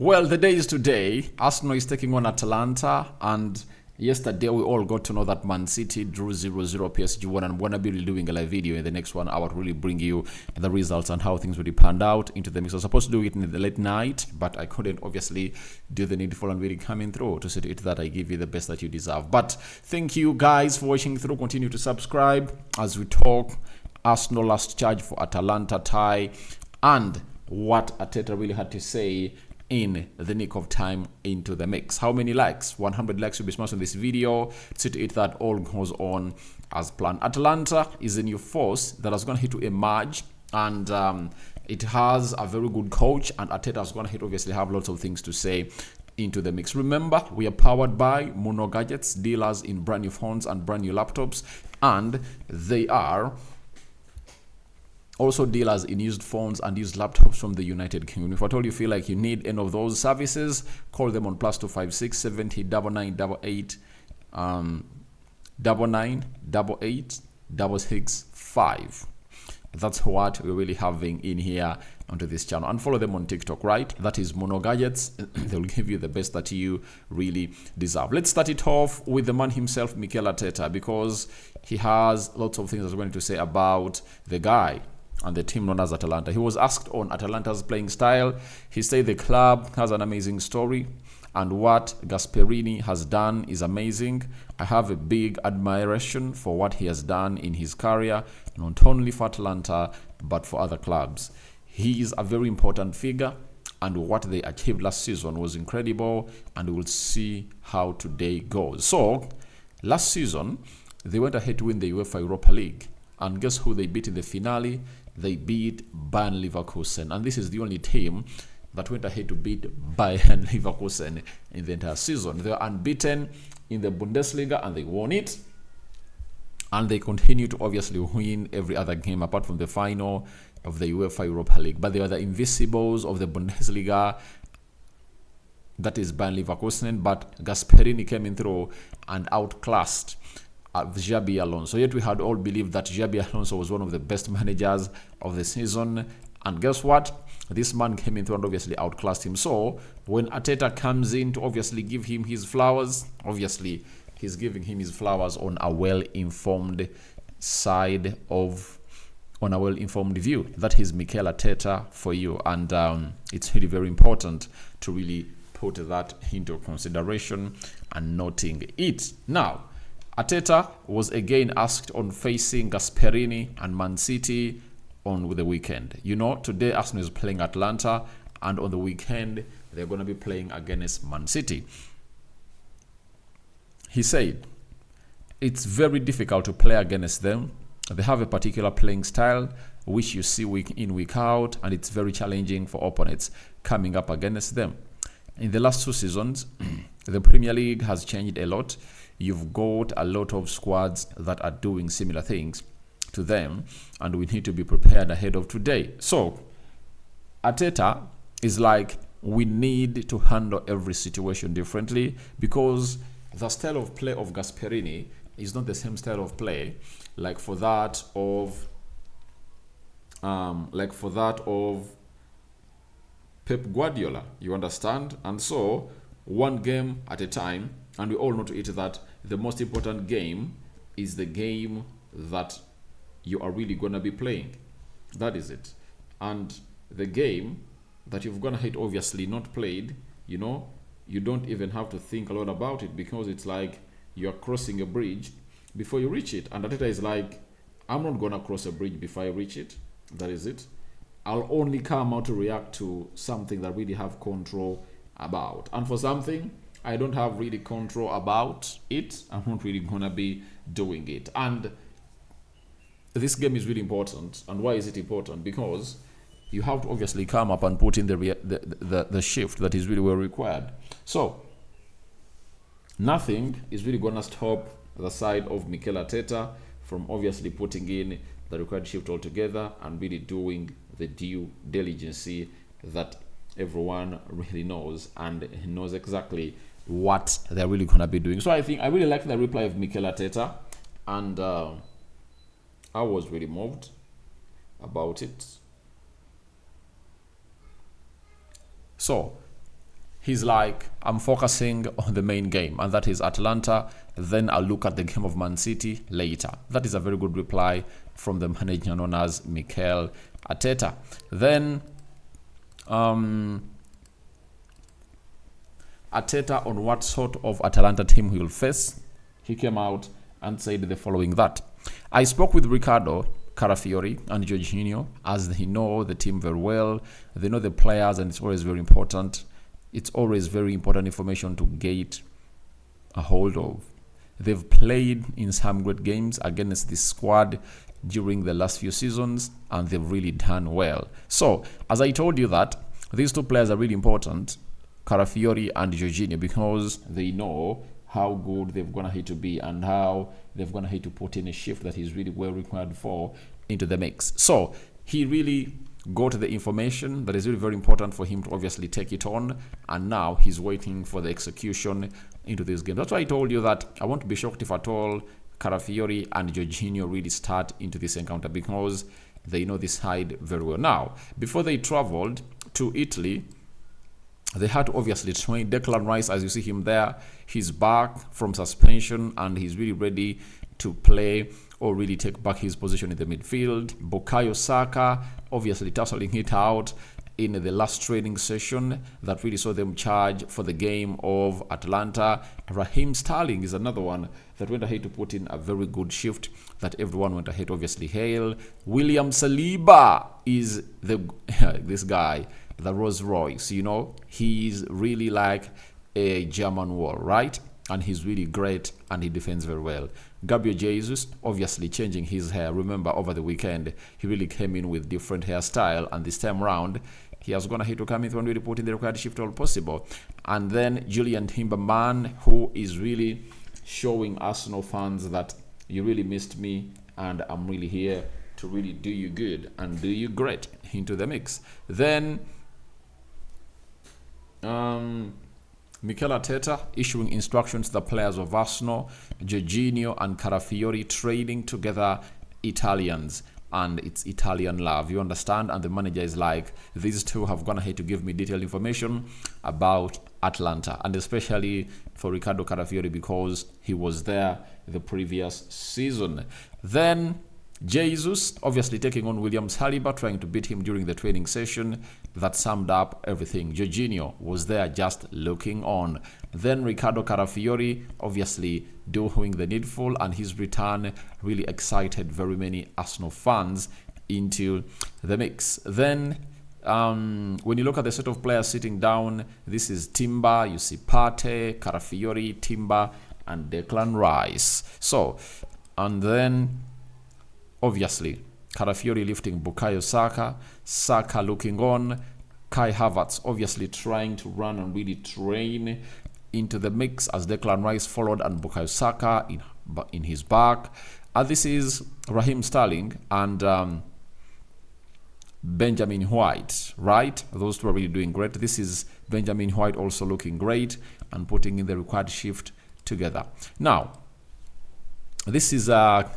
Well, the day is today. Arsenal is taking on Atalanta, and yesterday we all got to know that Man City drew 0-0, PSG won, and I'm gonna be doing a live video in the next 1 hour to really bring you the results and how things really panned out into the mix. I was supposed to do it in the late night, but I couldn't obviously do the needful and really coming through to see to it that I give you the best that you deserve. But thank you guys for watching through. Continue to subscribe as we talk Arsenal last charge for Atalanta tie and what Arteta really had to say in the nick of time into the mix. How many likes? 100 likes will be smashed on this video. See to it that all goes on as planned. Atalanta is a new force that is going to hit to emerge, and it has a very good coach, and Arteta is going to hit obviously have lots of things to say into the mix. Remember, we are powered by Mono Gadgets, dealers in brand new phones and brand new laptops, and they are also dealers in used phones and used laptops from the United Kingdom. If at all you feel like you need any of those services, call them on +256 70 9988 9988 665. That's what we're really having in here onto this channel. And follow them on TikTok, right? That is Mono Gadgets. They'll give you the best that you really deserve. Let's start it off with the man himself, Mikel Arteta, because he has lots of things he's going to say about the guy and the team known as Atalanta. He was asked on Atalanta's playing style. He said the club has an amazing story, and what Gasperini has done is amazing. I have a big admiration for what he has done in his career, not only for Atalanta, but for other clubs. He is a very important figure, and what they achieved last season was incredible, and we'll see how today goes. So, last season, they went ahead to win the UEFA Europa League, and guess who they beat in the finale? They beat Bayern Leverkusen, and this is the only team that went ahead to beat Bayern Leverkusen in the entire season. They were unbeaten in the Bundesliga, and they won it, and they continue to obviously win every other game apart from the final of the UEFA Europa League. But they are the invincibles of the Bundesliga, that is Bayern Leverkusen, but Gasperini came in through and outclassed Xabi Alonso. Yet we had all believed that Xabi Alonso was one of the best managers of the season, and guess what? This man came in through and obviously outclassed him. So when Arteta comes in to obviously give him his flowers, obviously he's giving him his flowers on a well-informed side of, on a well-informed view. That is Mikel Arteta for you, and it's really very important to really put that into consideration and noting it. Now, Arteta was again asked on facing Gasperini and Man City on the weekend. You know, today Arsenal is playing Atalanta, and on the weekend they're going to be playing against Man City. He said, it's very difficult to play against them. They have a particular playing style which you see week in, week out, and it's very challenging for opponents coming up against them. In the last 2 seasons, the Premier League has changed a lot. You've got a lot of squads that are doing similar things to them, and we need to be prepared ahead of today. So Arteta is like, we need to handle every situation differently, because the style of play of Gasperini is not the same style of play like for that of Pep Guardiola, you understand? And so one game at a time, and we all know to it that the most important game is the game that you are really going to be playing. That is it. And the game that you've gonna hit obviously not played, you know, you don't even have to think a lot about it, because it's like you're crossing a bridge before you reach it. And Arteta is like, I'm not gonna cross a bridge before I reach it. That is it. I'll only come out to react to something that I really have control about. And for something I don't have really control about it, I'm not really gonna be doing it. And this game is really important. And why is it important? Because you have to obviously come up and put in the shift that is really well required. So nothing is really gonna stop the side of Mikel Arteta from obviously putting in the required shift altogether and really doing the due diligence that everyone really knows, and knows exactly what they're really gonna be doing. So I really like the reply of Mikel Arteta, and I was really moved about it. So he's like, I'm focusing on the main game, and that is Atalanta. Then I'll look at the game of Man City later. That is a very good reply from the manager known as Mikel Arteta. Then Arteta on what sort of Atalanta team he will face. He came out and said the following: that I spoke with Riccardo Carafiori and Jorginho, as they know the team very well. They know the players, and it's always very important. It's always very important information to get a hold of. They've played in some great games against this squad during the last few seasons, and they've really done well. So, as I told you that, these two players are really important, Carafiori and Jorginho, because they know how good they're going to hit to be and how they're going to hit to put in a shift that is really well required for into the mix. So, he really got the information that is really very important for him to obviously take it on, and now he's waiting for the execution into this game. That's why I told you that I won't be shocked if at all Carafiori and Jorginho really start into this encounter, because they know this side very well. Now, before they traveled to Italy, they had to obviously train. Declan Rice, as you see him there, he's back from suspension and he's really ready to play or really take back his position in the midfield. Bukayo Saka obviously tussling it out in the last training session that really saw them charge for the game of Atalanta. Raheem Sterling is another one that went ahead to put in a very good shift that everyone went ahead to obviously hail. William Saliba is this guy, the Rolls Royce, you know, he's really like a German wall, right? And he's really great and he defends very well. Gabriel Jesus obviously changing his hair. Remember, over the weekend he really came in with different hairstyle, and this time round he has gone ahead to come in and really put in the required shift all possible. And then Julian Timberman, who is really showing Arsenal fans that you really missed me and I'm really here to really do you good and do you great into the mix. Then Mikel Arteta issuing instructions to the players of Arsenal, Jorginho and Carafiori training together, Italians, and it's Italian love, you understand? And the manager is like, these two have gone ahead to give me detailed information about Atalanta, and especially for Riccardo Carafiori because he was there the previous season. Then Jesus obviously taking on William Saliba, trying to beat him during the training session. That summed up everything. Jorginho was there just looking on. Then Riccardo Carafiori obviously doing the needful, and his return really excited very many Arsenal fans into the mix. Then when you look at the set of players sitting down, this is Timber, you see Partey, Carafiori, Timber and Declan Rice. So, and then obviously Carafiori lifting Bukayo Saka, Saka looking on, Kai Havertz obviously trying to run and really train into the mix as Declan Rice followed and Bukayo Saka in his back. And this is Raheem Sterling and Benjamin White, right? Those two are really doing great. This is Benjamin White also looking great and putting in the required shift together. Now, this is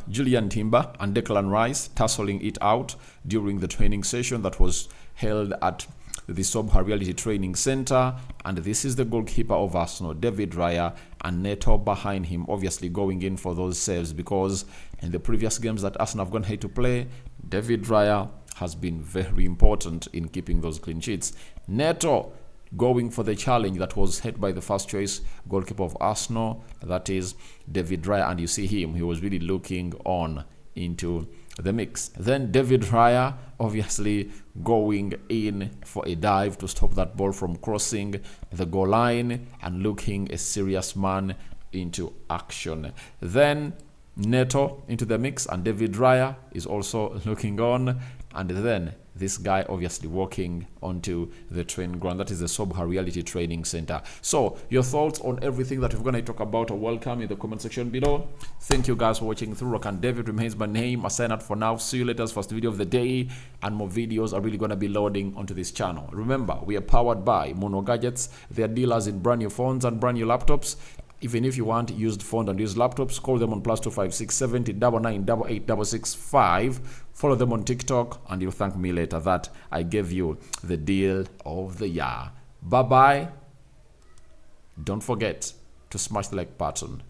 Julian Timber and Declan Rice tussling it out during the training session that was held at the Sobha Reality Training Center. And this is the goalkeeper of Arsenal, David Raya, and Neto behind him, obviously going in for those saves, because in the previous games that Arsenal have gone ahead to play, David Raya has been very important in keeping those clean sheets. Neto going for the challenge that was hit by the first choice goalkeeper of Arsenal, that is David Raya, and you see him, he was really looking on into the mix. Then David Raya obviously going in for a dive to stop that ball from crossing the goal line and looking a serious man into action. Then Neto into the mix and David Raya is also looking on, and then this guy obviously walking onto the training ground. That is the Sobha Reality Training Center. So your thoughts on everything that we're going to talk about are welcome in the comment section below. Thank you guys for watching through. Rokani David remains my name. I sign out for now. See you later. First video of the day, and more videos are really going to be loading onto this channel. Remember, we are powered by Mono Gadgets. They are dealers in brand new phones and brand new laptops. Even if you want used phones and used laptops, call them on +256 70 99 88 665. Follow them on TikTok, and you'll thank me later that I gave you the deal of the year. Bye bye. Don't forget to smash the like button.